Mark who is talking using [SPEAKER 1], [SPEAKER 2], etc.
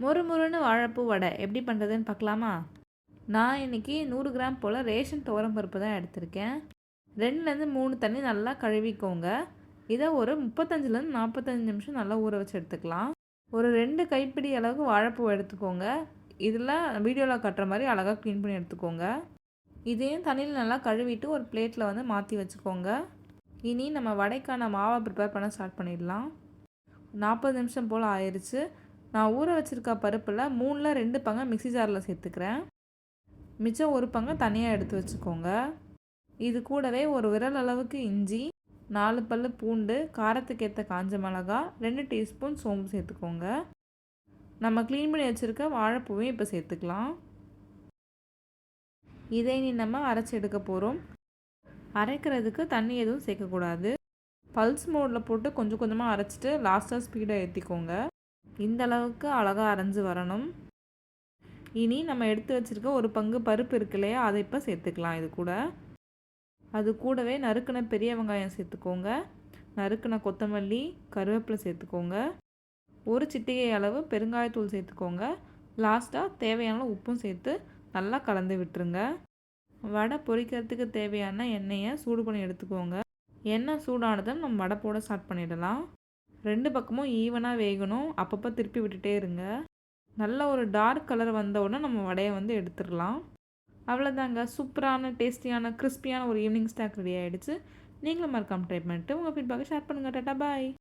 [SPEAKER 1] மொறுமொறுன்னு வாழைப்பூ வடை எப்படி பண்ணுறதுன்னு பார்க்கலாமா? நான் இன்றைக்கி 100 கிராம் போல் ரேஷன் துவரம் பருப்பு தான் எடுத்திருக்கேன். 2லேருந்து 3 தண்ணி நல்லா கழுவிக்கோங்க. இதை ஒரு 35லேருந்து 45 நிமிஷம் நல்லா ஊற வச்சு எடுத்துக்கலாம். ஒரு 2 கைப்பிடி அளவுக்கு வாழைப்பூ எடுத்துக்கோங்க. இதில் வீடியோவில் காட்டுற மாதிரி அழகாக க்ளீன் பண்ணி எடுத்துக்கோங்க. இதையும் தண்ணியில் நல்லா கழுவிட்டு ஒரு பிளேட்டில் வந்து மாற்றி வச்சுக்கோங்க. இனி நம்ம வடைக்கான மாவை ப்ரிப்பேர் பண்ண ஸ்டார்ட் பண்ணிடலாம். 40 நிமிஷம் போல் ஆயிடுச்சு. நான் ஊற வச்சுருக்க பருப்பில் 3ல் 2 பங்கு மிக்ஸி ஜாரில் சேர்த்துக்கிறேன். மிச்சம் ஒரு பங்கு தனியாக எடுத்து வச்சுக்கோங்க. இது கூடவே ஒரு விரல் அளவுக்கு இஞ்சி, 4 பல் பூண்டு, காரத்துக்கு ஏற்ற காஞ்ச மிளகா, 2 டீஸ்பூன் சோம்பு சேர்த்துக்கோங்க. நம்ம க்ளீன் பண்ணி வச்சுருக்க வாழைப்பூவையும் இப்போ சேர்த்துக்கலாம். இதை நம்ம அரைச்சி எடுக்க போகிறோம். அரைக்கிறதுக்கு தண்ணி எதுவும் சேர்க்கக்கூடாது. பல்ஸ் மோடில் போட்டு கொஞ்சம் கொஞ்சமாக அரைச்சிட்டு லாஸ்ட்டாக ஸ்பீடை ஏற்றிக்கோங்க. இந்த அளவுக்கு அழகாக அரைஞ்சி வரணும். இனி நம்ம எடுத்து வச்சுருக்க ஒரு பங்கு பருப்பு இருக்கு இல்லையா, அதை இப்போ சேர்த்துக்கலாம். இது கூட அது கூடவே நறுக்கின பெரிய வெங்காயம் சேர்த்துக்கோங்க. நறுக்கின கொத்தமல்லி, கருவேப்பிலை சேர்த்துக்கோங்க. ஒரு சிட்டிகை அளவு பெருங்காயத்தூள் சேர்த்துக்கோங்க. லாஸ்ட்டாக தேவையான உப்பும் சேர்த்து நல்லா கலந்து விட்டுருங்க. வடை பொரிக்கிறதுக்கு தேவையான எண்ணெயை சூடு பண்ணி எடுத்துக்கோங்க. எண்ணெய் சூடானதும் நம்ம வடை போட ஸ்டார்ட் பண்ணிடலாம். 2 பக்கமும் ஈவனாக வேகணும். அப்பப்போ திருப்பி விட்டுட்டே இருங்க. நல்ல ஒரு டார்க் கலர் வந்த உடனே நம்ம வடையை வந்து எடுத்துடலாம். அவ்வளோதாங்க, சூப்பரான டேஸ்டியான கிறிஸ்பியான ஒரு ஈவினிங் ஸ்நாக் ரெடி ஆகிடுச்சு. நீங்களும் மறக்காமல் ட்ரை பண்ணிட்டு உங்கள் ஃபீட்பேக்கை ஷேர் பண்ணுங்கள். டாட்டா பாய்.